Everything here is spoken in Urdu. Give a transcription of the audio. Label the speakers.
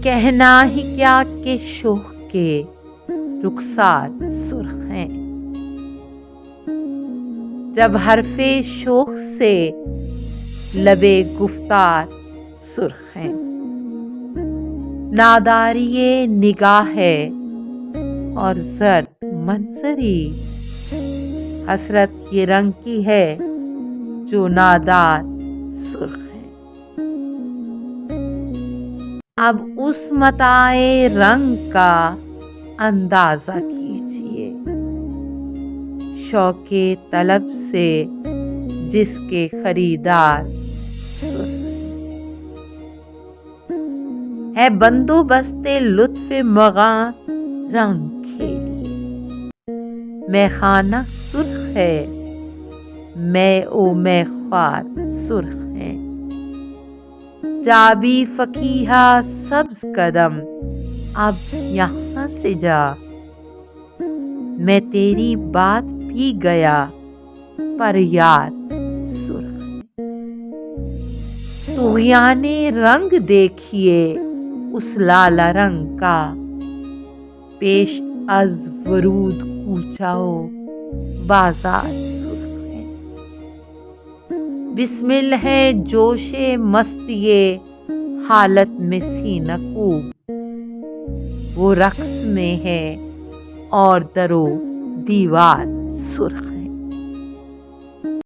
Speaker 1: کہنا ہی کیا کہ شوق کے رخسار سرخ ہیں، جب حرف شوق سے لبِ گفتار سرخ ہیں۔ ناداری نگاہ ہے اور زرد منظری، حسرت یہ رنگ کی ہے جو نادار سرخ ہے۔ اب اس متاع رنگ کا اندازہ کیجیے، شوق طلب سے جس کے خریدار سرخ ہے بندوبست لطف مغاں رنگ کھیلیے۔ مے خانہ سرخ ہے، مے او مے خوار سرخ ہیں، جابی فقیہا سبز قدم اب یہاں سے جا، میں تیری بات پی گیا پر یار سرخ ہے۔ طغیان رنگ دیکھیے اس لالہ رنگ کا، پیش از ورود کوچہ و بازار سرخ ہے۔ بسمل ہے جوش مستی حالت میں سینہ کوب، وہ رقص میں ہے اور در و دیوار سرخ ہے۔